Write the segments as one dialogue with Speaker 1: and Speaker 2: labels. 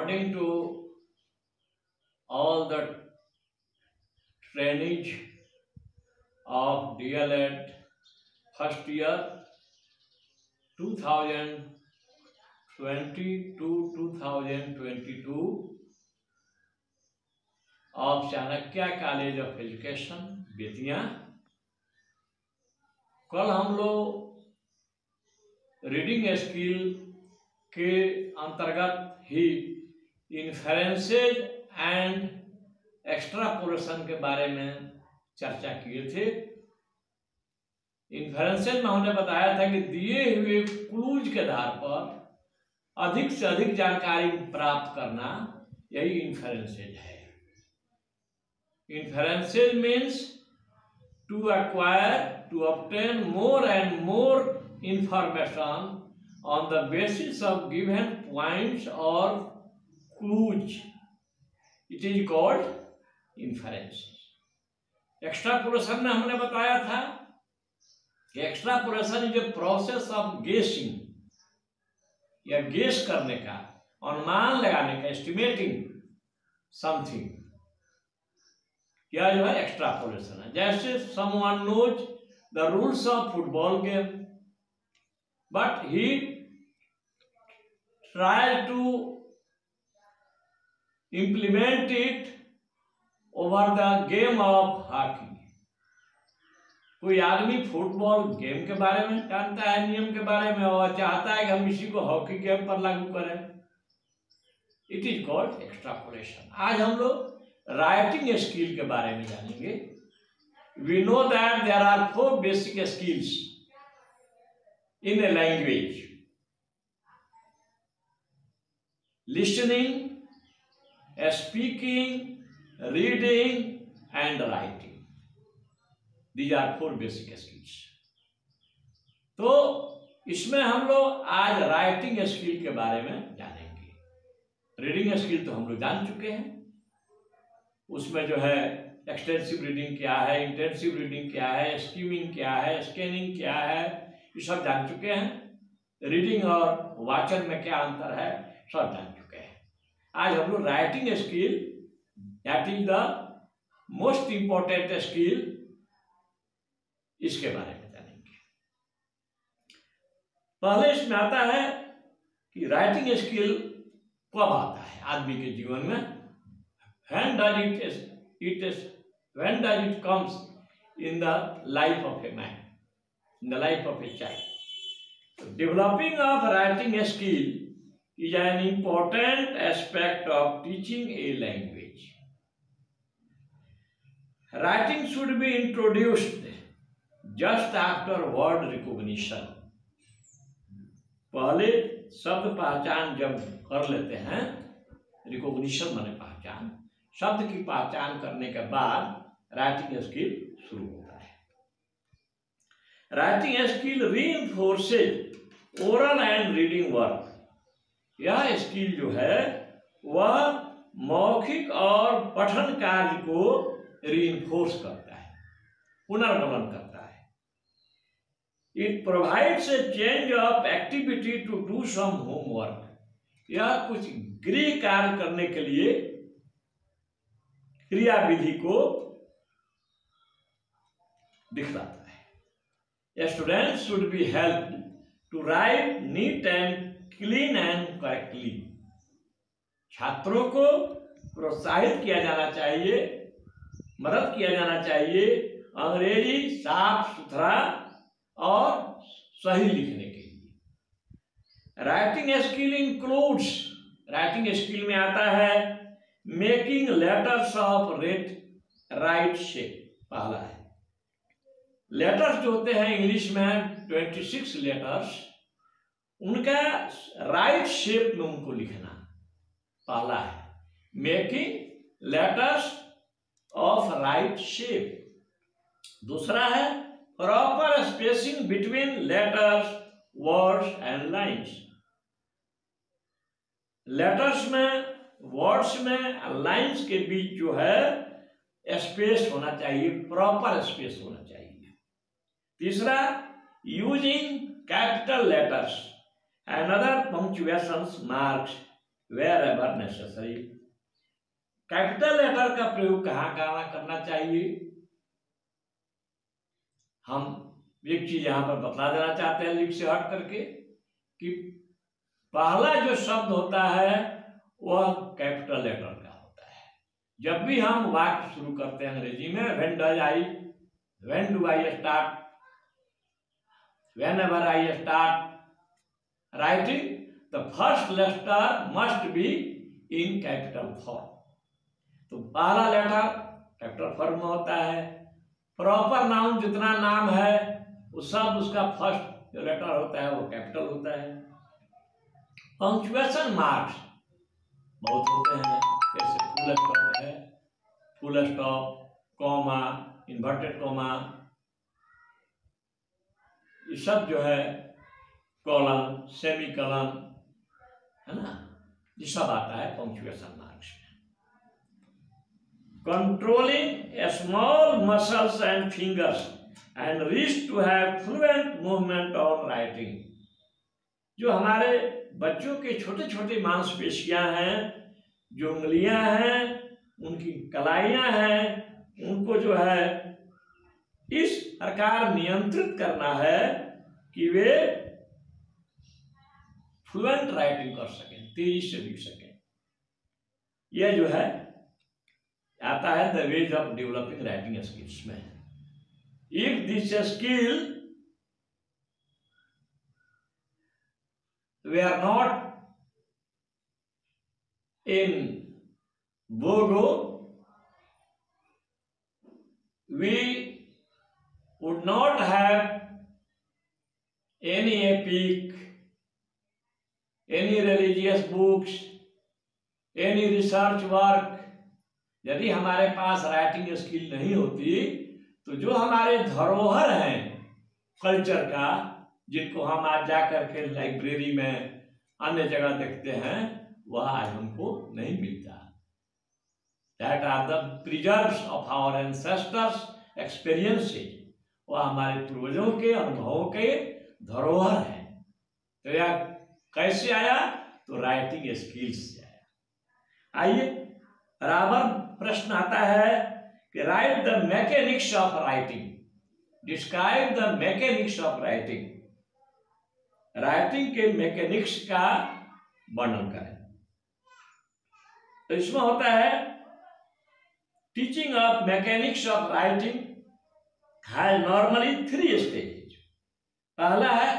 Speaker 1: according to all the trainees of DLED first year 2020 to 2022 of Chanakya college of education Bettiah. कल हम लोग reading skill के अंतर्गत ही इन्फरेंसेज and extrapolation के बारे में चर्चा किए थे। इन्फरेंसेज में हमने बताया था कि दिए हुए क्लूज के आधार पर अधिक से अधिक जानकारी प्राप्त करना यही इन्फरेंसेज है। Inferences means to acquire, to obtain more and more information on the basis of given points or clues. It is called inference. Extrapolation में हमने बताया था कि extrapolation is a process of guessing या गेस करने का, अनुमान लगाने का, estimating something, यह जो है एक्स्ट्रापोलेशन है। जैसे someone knows the rules of football game but he tries to implement it over the game of hockey। कोई आदमी फुटबॉल गेम के बारे में जानता है, नियम के बारे में, और चाहता है कि हम इसी को हॉकी गेम पर लागू करें। It is called extrapolation. आज हम लोग राइटिंग स्किल के बारे में जानेंगे। We know that there are 4 basic skills in a language: listening, speaking, reading and writing. These are 4 basic skills. तो इसमें हम लोग आज राइटिंग स्किल के बारे में जानेंगे। रीडिंग स्किल तो हम लोग जान चुके हैं, उसमें जो है एक्सटेंसिव रीडिंग क्या है, इंटेंसिव रीडिंग क्या है, स्कीमिंग क्या है, स्कैनिंग क्या है, ये सब जान चुके हैं। रीडिंग और वाचन में क्या अंतर है, सब जान चुके हैं। आज हम लोग writing skill, that is the most important skill, इसके बारे में जानेंगे। पहले इसमें आता है कि राइटिंग स्किल कब आता है आदमी के जीवन में। When does it comes in the life of a man, in the life of a child? So developing of writing skill is an important aspect of teaching a language. Writing should be introduced just after word recognition. पहले शब्द पहचान जब कर लेते हैं, recognition माने पहचान, शब्द की पहचान करने के बाद राइटिंग स्किल शुरू होता है। Writing skill reinforces oral and reading work. यह स्किल जो है वह मौखिक और पठन कार्य को रीइंफोर्स करता है, पुनर्बलन करता है। It provides a change of activity to do some homework. यह कुछ गृह कार्य करने के लिए क्रिया विधि को दिखलाता है। Students should be helped to write neat and clean and correctly. छात्रों को प्रोत्साहित किया जाना चाहिए, मदद किया जाना चाहिए अंग्रेजी साफ सुथरा और सही लिखने के लिए। Writing skill includes, writing skill में आता है making letters of right shape. पहला है लेटर्स जो होते हैं इंग्लिश में 26 लेटर्स, उनका राइट शेप में उनको लिखना पहला है, making letters of right shape. दूसरा है proper spacing between letters, words and lines. Letters में, वर्ड्स में, लाइन्स के बीच जो है स्पेस होना चाहिए, प्रॉपर स्पेस होना चाहिए। तीसरा, using capital letters and other punctuation marks wherever necessary। Capital letter का प्रयोग कहाँ कहाँ करना चाहिए, हम एक चीज यहां पर बता देना चाहते हैं लिख से हट करके कि पहला जो शब्द होता है वह कैपिटल लेटर का होता है। जब भी हम वाक्य शुरू करते हैं अंग्रेजी में, when does I, when do I start, whenever I start writing, the first letter must be in capital form। तो पहला लेटर कैपिटल फॉर्म में होता है। प्रॉपर नाउन जितना नाम है वो सब उसका फर्स्ट जो लेटर होता है वो कैपिटल होता है। पंक्चुएशन मार्क्स बहुत होते हैं, जैसे फुल स्टॉप है, full stop, comma, inverted comma, ये सब जो है, कॉलन, सेमी कॉलन, है ना, ये सब आता है पंक्चुएशन मार्क्स में। Controlling small muscles and fingers and wrist to have fluent movement on writing. जो हमारे बच्चों के छोटे छोटे मांसपेशियां हैं, जो उंगलियां हैं, उनकी कलाइयां हैं, उनको जो है इस प्रकार नियंत्रित करना है कि वे फ्लुएंट राइटिंग कर सकें, तेजी से लिख सकें। यह जो है आता है the ways of developing writing skills में। If this skill we are not in vogue, we would not have any epic, any religious books, any research work। यदि हमारे पास राइटिंग स्किल नहीं होती तो जो हमारे धरोहर हैं कल्चर का, जिनको हम आज जाकर के लाइब्रेरी में अन्य जगह देखते हैं, वह आज हमको नहीं मिलता। That are the preserves of our ancestors' experiences। वह हमारे पूर्वजों के अनुभवों के धरोहर है। तो यह कैसे आया, तो राइटिंग स्किल्स से आया। आइए बराबर प्रश्न आता है कि right the mechanics of writing, describe the mechanics of writing. Writing के मैकेनिक्स का वर्णन करें। तो इसमें होता है teaching of mechanics of writing है नॉर्मली 3 स्टेज। पहला है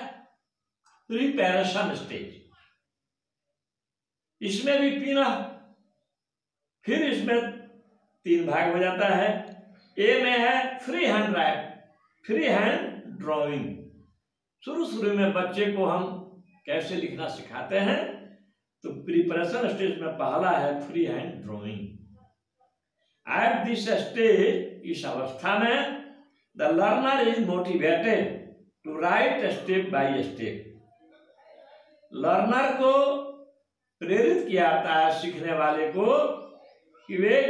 Speaker 1: प्रिपरेशन स्टेज, इसमें भी फिर इसमें 3 भाग हो जाता है। ए में है फ्री हैंड ड्राइंग। शुरू में बच्चे को हम कैसे लिखना सिखाते हैं, तो प्रिपरेशन स्टेज में पहला है free hand drawing. At this stage, इस अवस्था में the learner is motivated to write step by step. Learner को प्रेरित किया जाता है, सीखने वाले को, कि वे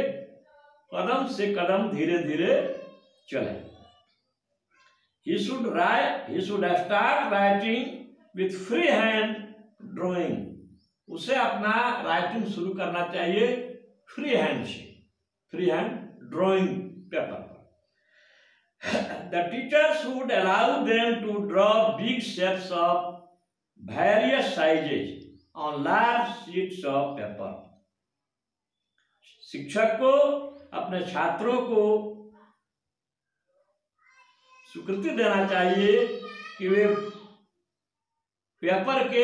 Speaker 1: कदम से कदम धीरे धीरे चले। He should start writing with free hand drawing। उसे अपना राइटिंग शुरू करना चाहिए फ्री हैंड से, फ्री हैंड ड्राइंग पेपर पर। The teachers would allow them to draw big shapes of various sizes on large sheets of paper। शिक्षक को अपने छात्रों को स्वीकृति देना चाहिए कि वे पेपर के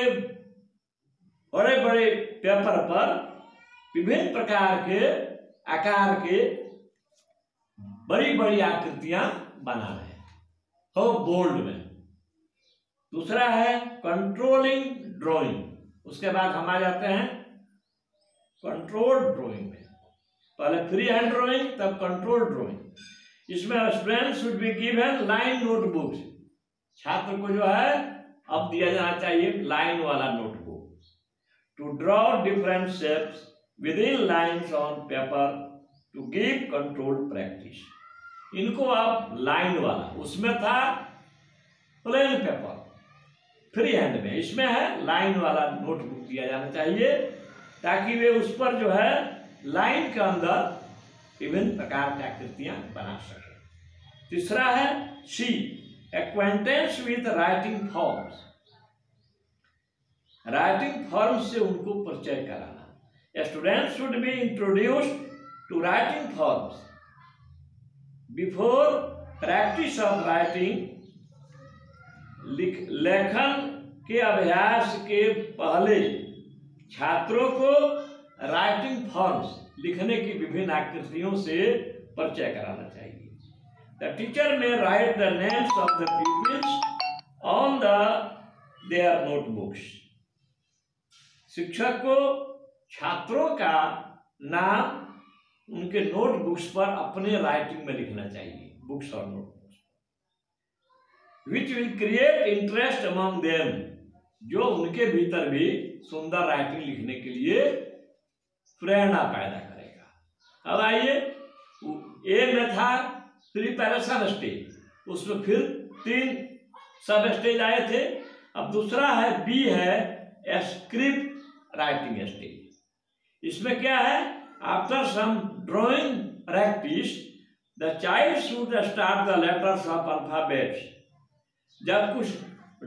Speaker 1: बड़े बड़े पेपर पर विभिन्न प्रकार के आकार के बड़ी बड़ी आकृतियां बना रहे हैं, हो बोल्ड में। दूसरा है कंट्रोलिंग ड्राइंग। उसके बाद हम आ जाते हैं कंट्रोल ड्राइंग में। पहले फ्री हैंड ड्राइंग, तब कंट्रोल ड्राइंग। इसमें student should be given line notebooks. छात्र को जो है अब दिया जाना चाहिए लाइन वाला notebook, to draw different shapes with in lines on paper to give control practice. इनको आप लाइन वाला, उसमें था प्लेन पेपर फ्री हैंड में, इसमें है लाइन वाला नोटबुक दिया जाना चाहिए ताकि वे उस पर जो है लाइन के अंदर विभिन्न प्रकार की आकृतियां बना सके। तीसरा है C, acquaintance with writing forms. Writing form से उनको परिचय कराना। Student should be introduced to writing forms before practice of writing. लेखन के अभ्यास के पहले छात्रों को राइटिंग फॉर्म्स, लिखने की विभिन्न आकृतियों से परिचय कराना चाहिए। The teacher may write the names of the peoples on their notebooks. शिक्षक को छात्रों का नाम उनके नोटबुक्स पर अपने राइटिंग में लिखना चाहिए, बुक्स और notebooks, which will create interest among them, जो उनके भीतर भी सुंदर राइटिंग लिखने के लिए प्रेरणा पैदा करेगा। अब आइए, ए में था प्रिपरेशन स्टेज, उसमें फिर 3 सब स्टेज आए थे। अब दूसरा है बी है स्क्रिप्ट राइटिंग स्टेज। इसमें क्या है, after some drawing practice the child should start the letters of alphabets. जब कुछ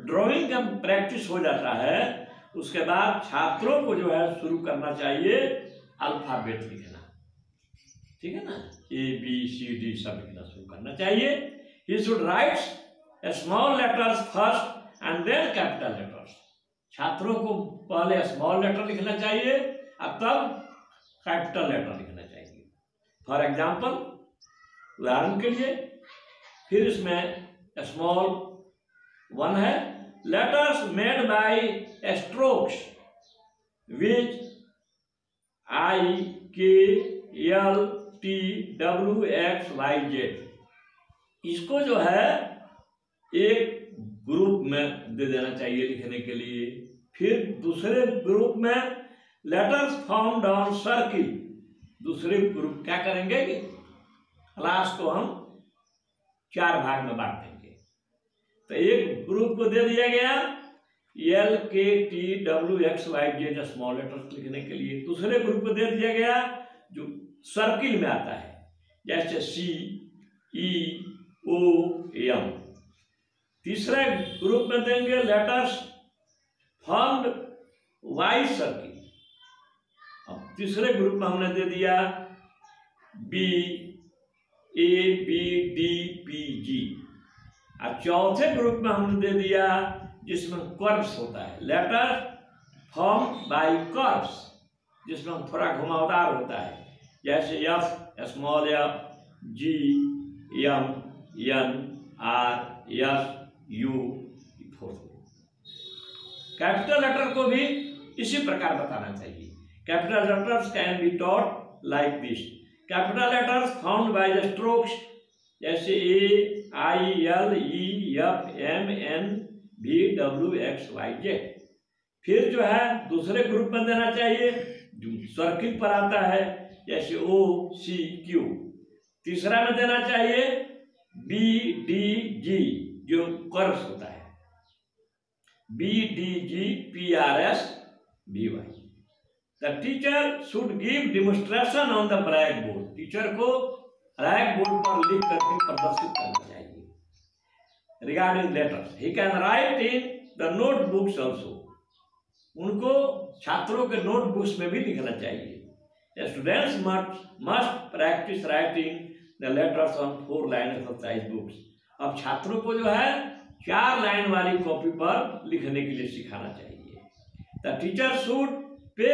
Speaker 1: ड्राइंग का प्रैक्टिस हो जाता है उसके बाद छात्रों को जो है शुरू करना चाहिए अल्फाबेट लिखना, ठीक है ना, ABCD सब लिखना शुरू करना चाहिए। He should write small letters first and then capital letters. छात्रों को पहले स्मॉल लेटर लिखना चाहिए और तब कैपिटल लेटर लिखना चाहिए। फॉर एग्जाम्पल, उदाहरण के लिए, फिर इसमें स्मॉल 1 है, letters made by strokes which IKLTWXYZ। इसको जो है एक ग्रुप में दे देना चाहिए लिखने के लिए। फिर दूसरे ग्रुप में लेटर्स फाउंड ऑन सर्किल। दूसरे ग्रुप क्या करेंगे कि क्लास को हम 4 भाग में बांट देंगे। तो एक ग्रुप को दे दिया गया LKTWXYZ स्मॉल लेटर्स लिखने के लिए। दूसरे ग्रुप को दे दिया गया जो सर्किल में आता है, जैसे CEOM। तीसरे ग्रुप में देंगे लेटर्स फॉर्म्ड वाई सर्किल। अब तीसरे ग्रुप में हमने दे दिया BABDPG। और चौथे ग्रुप में हमने दे दिया जिसमें कर्व्स होता है, लेटर फॉर्म बाय कर्व्स, जिसमें थोड़ा घुमावदार होता है, जैसे F, small f, G, M, N, R, S, U। Capital letter को भी इसी प्रकार बताना चाहिए। Capital letters can be taught like this. Capital letters found by the strokes, जैसे AILEFMNVWXYZ। फिर जो है दूसरे ग्रुप में देना चाहिए जो सर्किल पर आता है, जैसे OCQ। तीसरा में देना चाहिए BDG जो कर्व्स होता है, BDGPRSBY। The teacher should give demonstration on the black board. Teacher को ब्लैक बोर्ड पर लिख करके प्रदर्शित करना चाहिए। Regarding letters he can write in the notebooks also. उनको छात्रों के नोटबुक्स में भी लिखना चाहिए। Students must practice writing the letters on 4 line exercise books. अब छात्रों को जो है 4 लाइन वाली कॉपी पर लिखने के लिए सिखाना चाहिए। The teacher should pay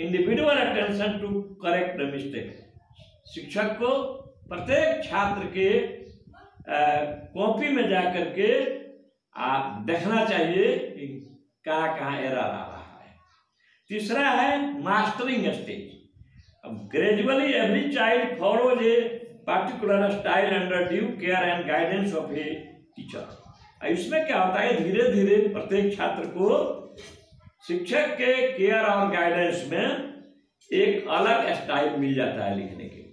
Speaker 1: individual attention to correct the mistake. शिक्षक को प्रत्येक छात्र के कॉपी में जाकर के आप देखना चाहिए कि कहाँ कहाँ एरर आ रहा है। तीसरा है मास्टरिंग स्टेज। अब gradually every child follows a particular style under due care and guidance of a teacher. इसमें क्या होता है, धीरे धीरे प्रत्येक छात्र को शिक्षक के केयर और गाइडेंस में एक अलग स्टाइल मिल जाता है लिखने के लिए।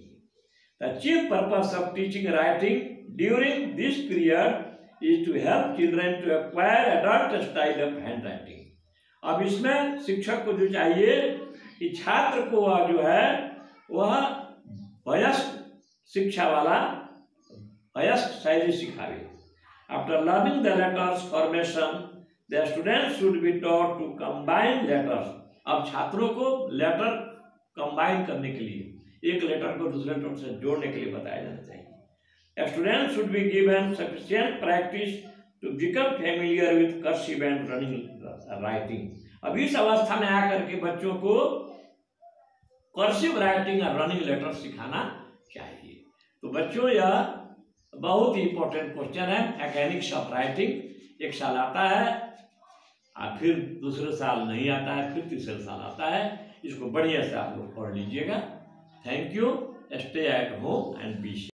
Speaker 1: The chief purpose of teaching writing during this period is to help children to acquire adult style of handwriting. अब इसमें शिक्षक को जो चाहिए कि छात्र को वह जो है वह वयस्क शिक्षा वाला वयस्क शैली सिखावे। After learning the letters formation the student should be taught to combine letters. अब छात्रों को लेटर कंबाइन करने के लिए एक लेटर को दूसरे लेटर से जोड़ने के लिए बताया जाना चाहिए। Student should be given sufficient practice to become familiar with cursive and running writing. अब इस अवस्था में आकर के बच्चों को कर्सिव राइटिंग और रनिंग लेटर सिखाना चाहिए। तो बच्चों यह बहुत ही इंपॉर्टेंट क्वेश्चन है। मैकेनिक्स ऑफ राइटिंग एक साल आता है और फिर दूसरे साल नहीं आता है, फिर तीसरे साल आता है। इसको बढ़िया से आप लोग पढ़ लीजिएगा। Thank you. Stay at home and be safe.